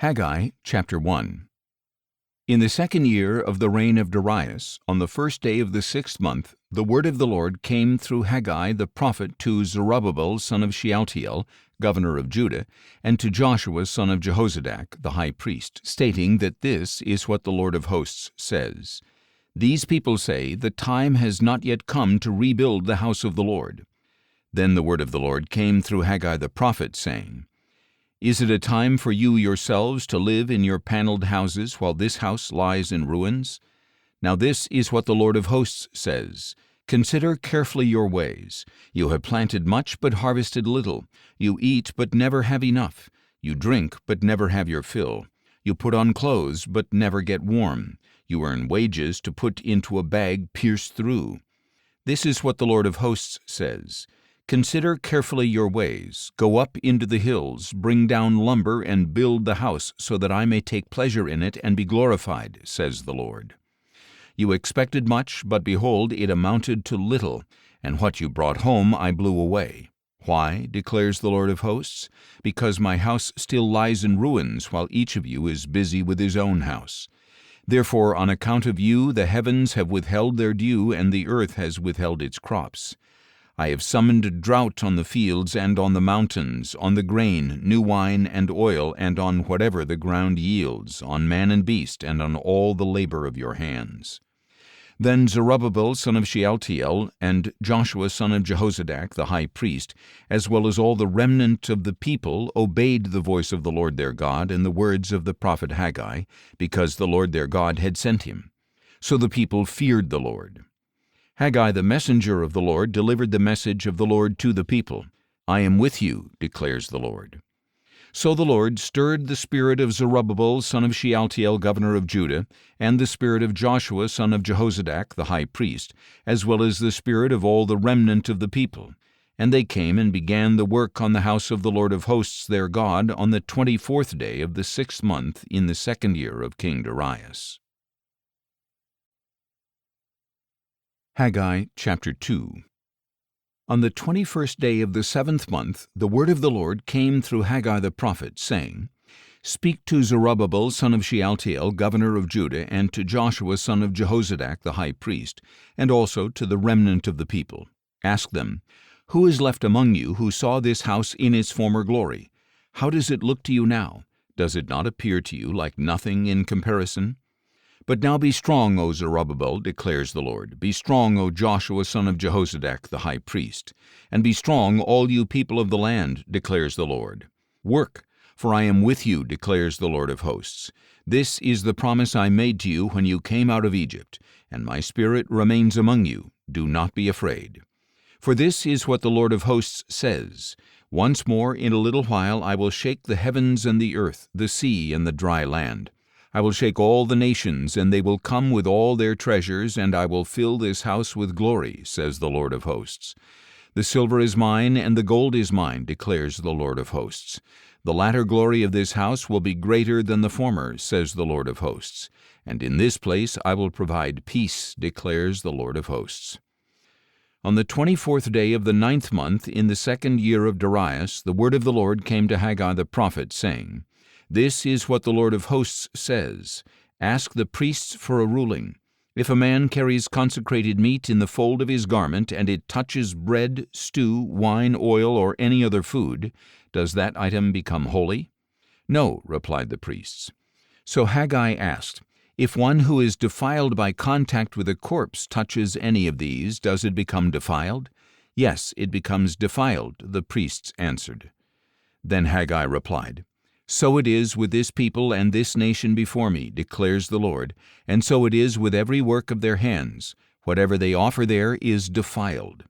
Haggai chapter 1. In the 2nd year of the reign of Darius, on the 1st day of the 6th month, the word of the Lord came through Haggai the prophet to Zerubbabel son of Shealtiel, governor of Judah, and to Joshua son of Jehozadak, the high priest, stating that this is what the Lord of hosts says. These people say, "The time has not yet come to rebuild the house of the Lord." Then the word of the Lord came through Haggai the prophet, saying, "Is it a time for you yourselves to live in your paneled houses while this house lies in ruins? Now this is what the Lord of hosts says. Consider carefully your ways. You have planted much but harvested little. You eat but never have enough. You drink but never have your fill. You put on clothes but never get warm. You earn wages to put into a bag pierced through." This is what the Lord of hosts says. "Consider carefully your ways. Go up into the hills, bring down lumber, and build the house, so that I may take pleasure in it and be glorified, says the Lord. You expected much, but behold, it amounted to little, and what you brought home I blew away. Why, declares the Lord of hosts? Because my house still lies in ruins, while each of you is busy with his own house. Therefore, on account of you, the heavens have withheld their dew, and the earth has withheld its crops. I have summoned drought on the fields and on the mountains, on the grain, new wine, and oil, and on whatever the ground yields, on man and beast, and on all the labor of your hands." Then Zerubbabel son of Shealtiel, and Joshua son of Jehozadak, the high priest, as well as all the remnant of the people, obeyed the voice of the Lord their God and the words of the prophet Haggai, because the Lord their God had sent him. So the people feared the Lord. Haggai the messenger of the Lord delivered the message of the Lord to the people. "I am with you," declares the Lord. So the Lord stirred the spirit of Zerubbabel son of Shealtiel, governor of Judah, and the spirit of Joshua son of Jehozadak, the high priest, as well as the spirit of all the remnant of the people. And they came and began the work on the house of the Lord of hosts their God on the 24th day of the 6th month in the 2nd year of King Darius. Haggai chapter 2. On the 21st day of the 7th month, the word of the Lord came through Haggai the prophet, saying, "Speak to Zerubbabel son of Shealtiel, governor of Judah, and to Joshua son of Jehozadak, the high priest, and also to the remnant of the people. Ask them, Who is left among you who saw this house in its former glory? How does it look to you now? Does it not appear to you like nothing in comparison? But now be strong, O Zerubbabel, declares the Lord. Be strong, O Joshua son of Jehozadak, the high priest. And be strong, all you people of the land, declares the Lord. Work, for I am with you, declares the Lord of hosts. This is the promise I made to you when you came out of Egypt, and my spirit remains among you. Do not be afraid. For this is what the Lord of hosts says. Once more in a little while I will shake the heavens and the earth, the sea and the dry land. I will shake all the nations, and they will come with all their treasures, and I will fill this house with glory, says the Lord of hosts. The silver is mine, and the gold is mine, declares the Lord of hosts. The latter glory of this house will be greater than the former, says the Lord of hosts. And in this place I will provide peace, declares the Lord of hosts. On the 24th day of the 9th month, in the 2nd year of Darius, the word of the Lord came to Haggai the prophet, saying, "This is what the Lord of hosts says. Ask the priests for a ruling. If a man carries consecrated meat in the fold of his garment, and it touches bread, stew, wine, oil, or any other food, does that item become holy?" "No," replied the priests. So Haggai asked, "If one who is defiled by contact with a corpse touches any of these, does it become defiled?" "Yes, it becomes defiled," the priests answered. Then Haggai replied, "So it is with this people and this nation before me, declares the Lord, and so it is with every work of their hands. Whatever they offer there is defiled.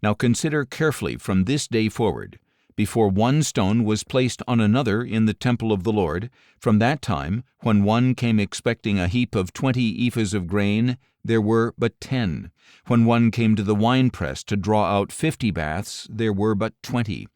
Now consider carefully from this day forward. Before one stone was placed on another in the temple of the Lord, from that time, when one came expecting a heap of 20 ephahs of grain, there were but 10. When one came to the winepress to draw out 50 baths, there were but 20.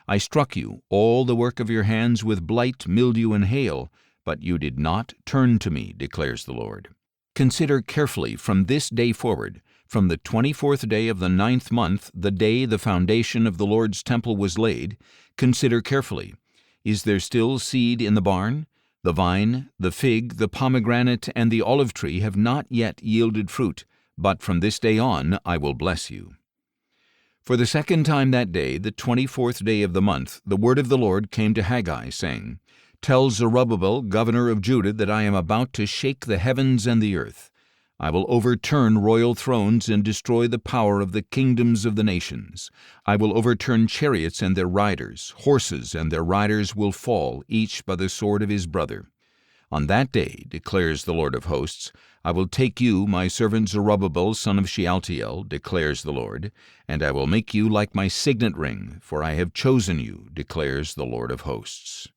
I struck you, all the work of your hands, with blight, mildew, and hail, but you did not turn to me, declares the Lord. Consider carefully from this day forward, from the 24th day of the 9th month, the day the foundation of the Lord's temple was laid, consider carefully. Is there still seed in the barn? The vine, the fig, the pomegranate, and the olive tree have not yet yielded fruit, but from this day on I will bless you." For the second time that day, the 24th day of the month, the word of the Lord came to Haggai, saying, "Tell Zerubbabel, governor of Judah, that I am about to shake the heavens and the earth. I will overturn royal thrones and destroy the power of the kingdoms of the nations. I will overturn chariots and their riders. Horses and their riders will fall, each by the sword of his brother. On that day, declares the Lord of hosts, I will take you, my servant Zerubbabel, son of Shealtiel, declares the Lord, and I will make you like my signet ring, for I have chosen you, declares the Lord of hosts."